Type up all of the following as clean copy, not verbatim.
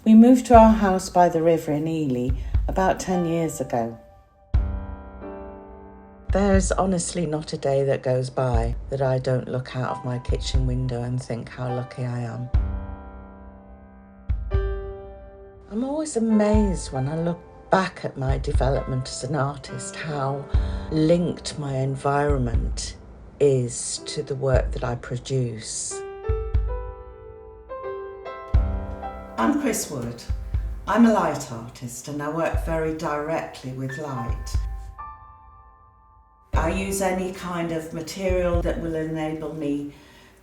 We moved to our house by the river in Ely about 10 years ago. There's honestly not a day that goes by that I don't look out of my kitchen window and think how lucky I am. I'm always amazed when I look back at my development as an artist, how linked my environment is to the work that I produce. I'm Chris Wood. I'm a light artist and I work very directly with light. I use any kind of material that will enable me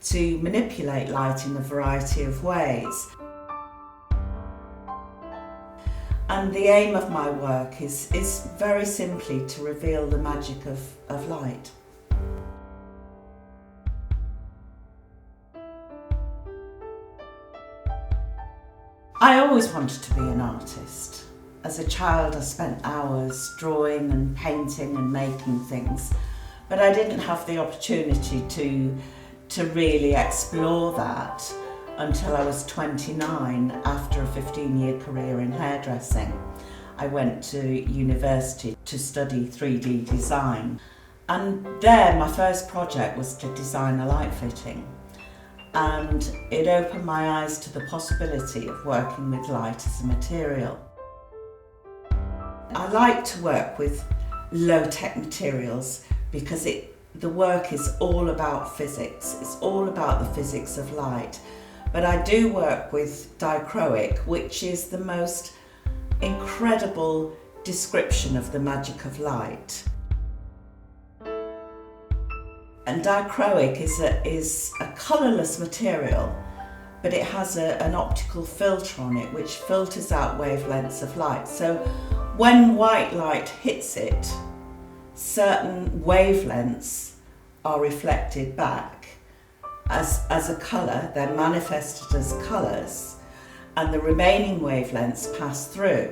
to manipulate light in a variety of ways. And the aim of my work is very simply to reveal the magic of light. I always wanted to be an artist. As a child, I spent hours drawing and painting and making things, but I didn't have the opportunity to really explore that until I was 29, after a 15-year career in hairdressing. I went to university to study 3D design, and there my first project was to design a light fitting. And it opened my eyes to the possibility of working with light as a material. I like to work with low-tech materials because the work is all about physics. It's all about the physics of light. But I do work with dichroic, which is the most incredible description of the magic of light. And dichroic is a colourless material, but it has an optical filter on it which filters out wavelengths of light. So when white light hits it, certain wavelengths are reflected back as a colour. They're manifested as colours, and the remaining wavelengths pass through,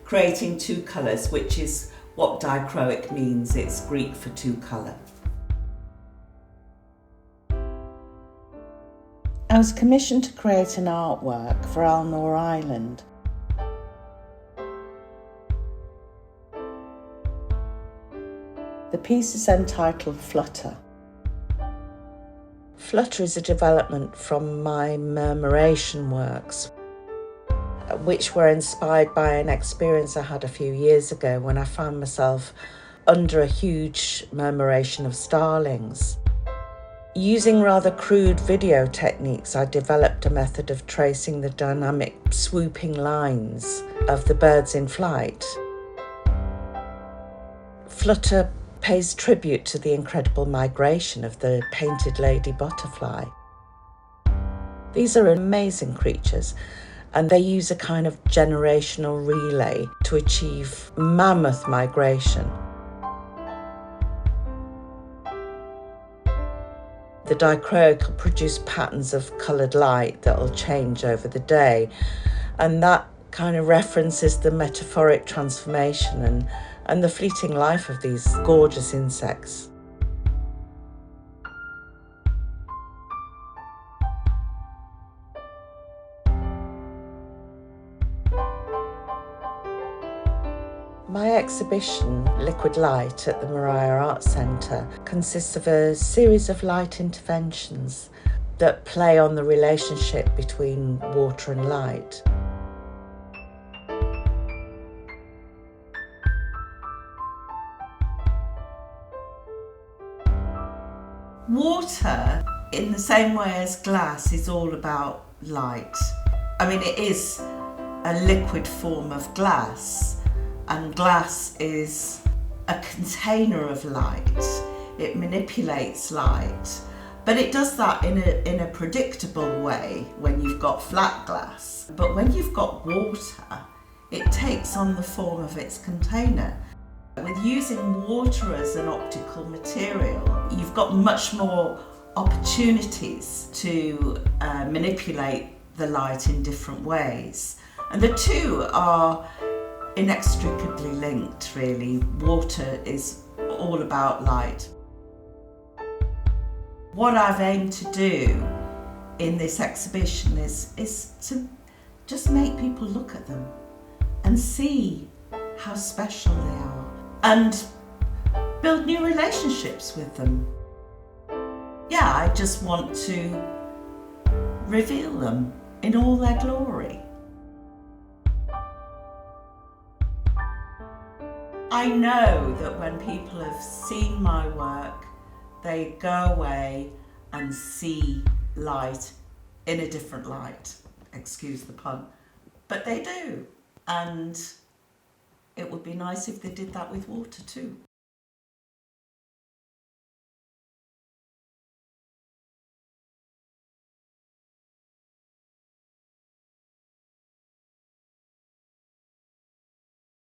creating two colours, which is what dichroic means. It's Greek for two colour. I was commissioned to create an artwork for Alnor Island. The piece is entitled Flutter. Flutter is a development from my murmuration works, which were inspired by an experience I had a few years ago when I found myself under a huge murmuration of starlings. Using rather crude video techniques, I developed a method of tracing the dynamic swooping lines of the birds in flight. Flutter pays tribute to the incredible migration of the painted lady butterfly. These are amazing creatures, and they use a kind of generational relay to achieve mammoth migration. The dichroic will produce patterns of coloured light that will change over the day, and that kind of references the metaphoric transformation and the fleeting life of these gorgeous insects. My exhibition, Liquid Light, at the Maraya Art Centre consists of a series of light interventions that play on the relationship between water and light. Water, in the same way as glass, is all about light. I mean, it is a liquid form of glass. And glass is a container of light. It manipulates light, but it does that in a predictable way when you've got flat glass. But when you've got water, it takes on the form of its container. With using water as an optical material, you've got much more opportunities to manipulate the light in different ways. And the two are inextricably linked, really. Water is all about light. What I've aimed to do in this exhibition is just make people look at them and see how special they are and build new relationships with them. Yeah, I just want to reveal them in all their glory. I know that when people have seen my work, they go away and see light in a different light. Excuse the pun, but they do. And it would be nice if they did that with water too.